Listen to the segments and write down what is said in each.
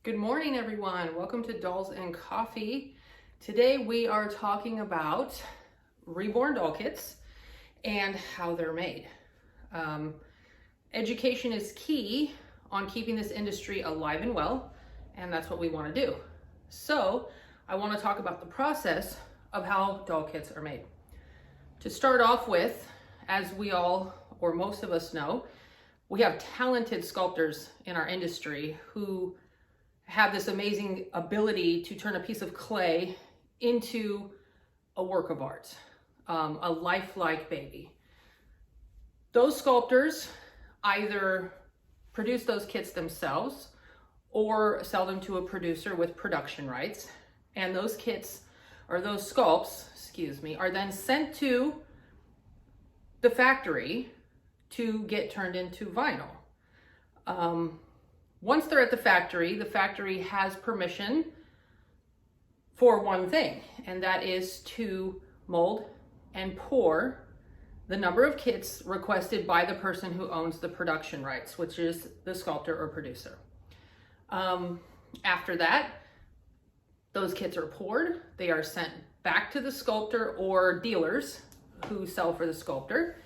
Good morning, everyone. Welcome to Dolls and Coffee. Today we are talking about reborn doll kits and how they're made. Education is key on keeping this industry alive and well, and that's what we want to do. So I want to talk about the process of how doll kits are made. To start off with, as we all, or most of us know, we have talented sculptors in our industry who have this amazing ability to turn a piece of clay into a work of art, a lifelike baby. Those sculptors either produce those kits themselves or sell them to a producer with production rights. And those kits, or those sculpts, are then sent to the factory to get turned into vinyl. Once they're at the factory has permission for one thing, and that is to mold and pour the number of kits requested by the person who owns the production rights, which is the sculptor or producer. After that, those kits are poured. They are sent back to the sculptor or dealers who sell for the sculptor,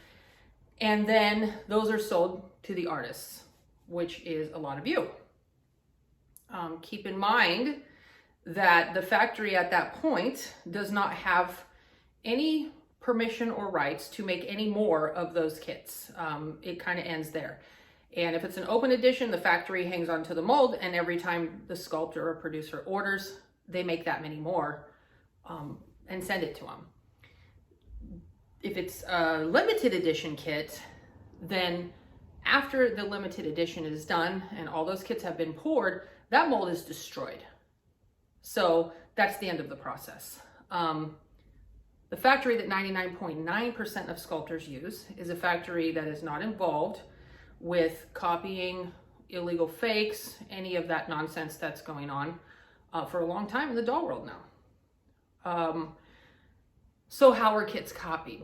and then those are sold to the artists, which is a lot of you. Keep in mind that the factory at that point does not have any permission or rights to make any more of those kits. It kind of ends there. And if it's an open edition, the factory hangs on to the mold, and every time the sculptor or producer orders, they make that many more and send it to them. If it's a limited edition kit, then after the limited edition is done and all those kits have been poured, that mold is destroyed. So that's the end of the process. The factory that 99.9% of sculptors use is a factory that is not involved with copying, illegal fakes, any of that nonsense that's going on for a long time in the doll world now. So how are kits copied?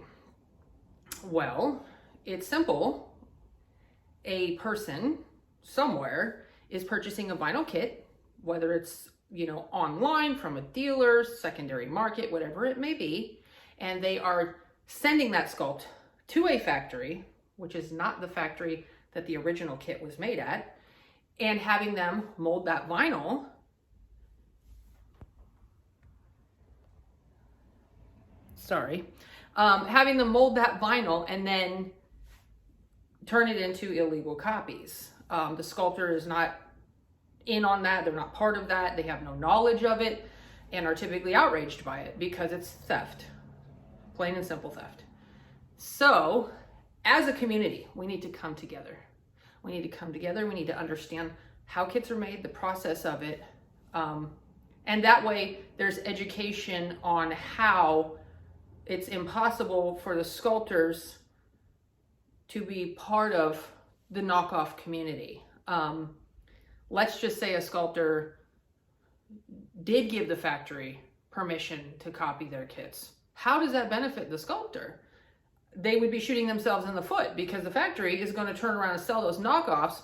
Well, it's simple. A person somewhere is purchasing a vinyl kit, whether it's, online from a dealer, secondary market, whatever it may be, and they are sending that sculpt to a factory, which is not the factory that the original kit was made at, and having them mold that vinyl having them mold that vinyl and then turn it into illegal copies. The sculptor is not in on that. They're not part of that. They have no knowledge of it and are typically outraged by it because it's theft, plain and simple theft. So as a community, we need to come together. We need to understand how kits are made, the process of it. And that way there's education on how it's impossible for the sculptors to be part of the knockoff community. Let's just say a sculptor did give the factory permission to copy their kits. How does that benefit the sculptor? They would be shooting themselves in the foot because the factory is going to turn around and sell those knockoffs,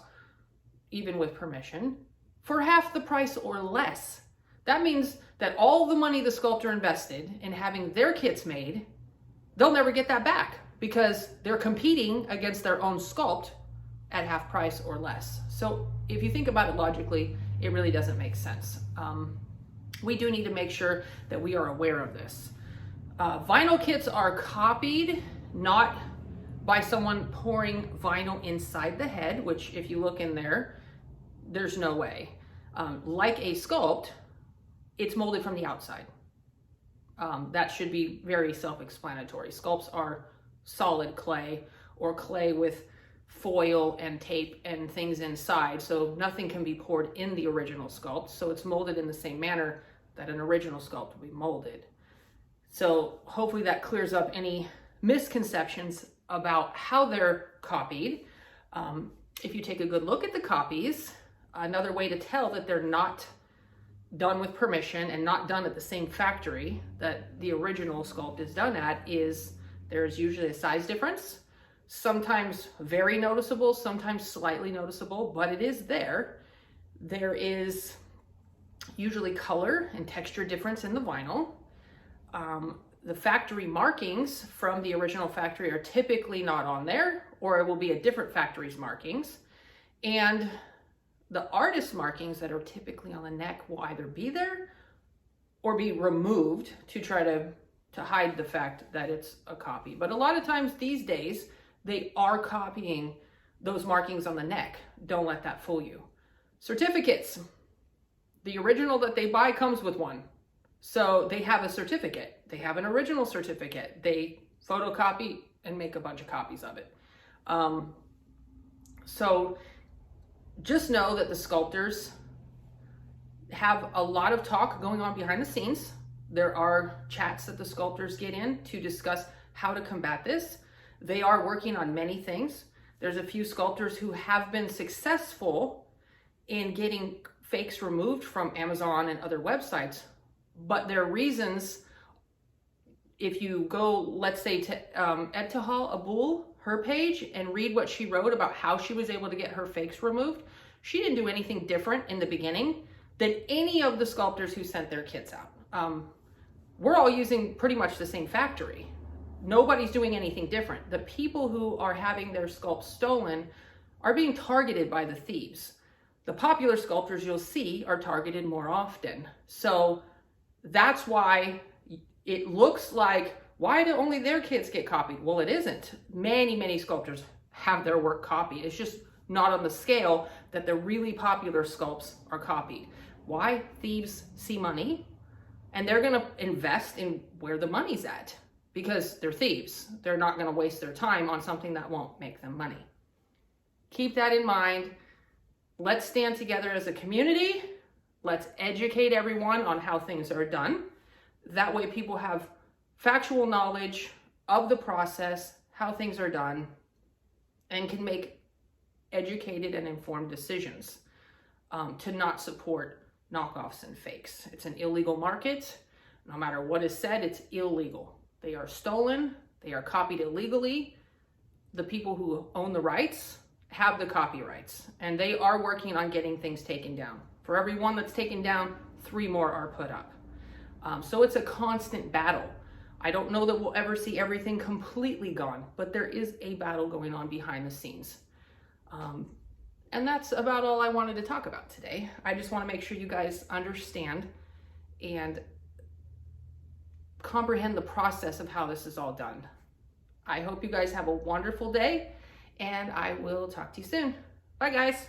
even with permission, for half the price or less. That means that all the money the sculptor invested in having their kits made, they'll never get that back because they're competing against their own sculpt at half price or less. So if you think about it logically, it really doesn't make sense. We do need to make sure that we are aware of this. Vinyl kits are copied not by someone pouring vinyl inside the head, which if you look in there, there's no way. Like a sculpt, it's molded from the outside. That should be very self-explanatory. Sculpts are solid clay or clay with foil and tape and things inside, so nothing can be poured in the original sculpt. So it's molded in the same manner that an original sculpt would be molded. So hopefully that clears up any misconceptions about how they're copied. If you take a good look at the copies, another way to tell that they're not done with permission and not done at the same factory that the original sculpt is done at is there's usually a size difference. Sometimes very noticeable, sometimes slightly noticeable, but it is there. There is usually color and texture difference in the vinyl. The factory markings from the original factory are typically not on there, or it will be a different factory's markings. And the artist markings that are typically on the neck will either be there or be removed to try to hide the fact that it's a copy. But a lot of times these days, they are copying those markings on the neck. Don't let that fool you. Certificates. The original that they buy comes with one. So they have a certificate. They have an original certificate. They photocopy and make a bunch of copies of it. So just know that the sculptors have a lot of talk going on behind the scenes. There are chats that the sculptors get in to discuss how to combat this. They are working on many things. There's a few sculptors who have been successful in getting fakes removed from Amazon and other websites, but their reasons, if you go, let's say, to Ebtihal Abul, her page, and read what she wrote about how she was able to get her fakes removed, she didn't do anything different in the beginning than any of the sculptors who sent their kits out. We're all using pretty much the same factory. Nobody's doing anything different. The people who are having their sculpts stolen are being targeted by the thieves. The popular sculptors you'll see are targeted more often. So that's why it looks like, why do only their kits get copied? Well, it isn't. Many, many sculptors have their work copied. It's just not on the scale that the really popular sculpts are copied. Why? Thieves see money and they're going to invest in where the money's at because they're thieves. They're not going to waste their time on something that won't make them money. Keep that in mind. Let's stand together as a community. Let's educate everyone on how things are done. That way people have factual knowledge of the process, how things are done, and can make educated and informed decisions to not support knockoffs and fakes. It's an illegal market. No matter what is said, it's illegal. They are stolen. They are copied illegally. The people who own the rights have the copyrights, and they are working on getting things taken down. For every one that's taken down, 3 more are put up. So it's a constant battle. I don't know that we'll ever see everything completely gone, but there is a battle going on behind the scenes. And that's about all I wanted to talk about today. I just want to make sure you guys understand and comprehend the process of how this is all done. I hope you guys have a wonderful day, and I will talk to you soon. Bye, guys.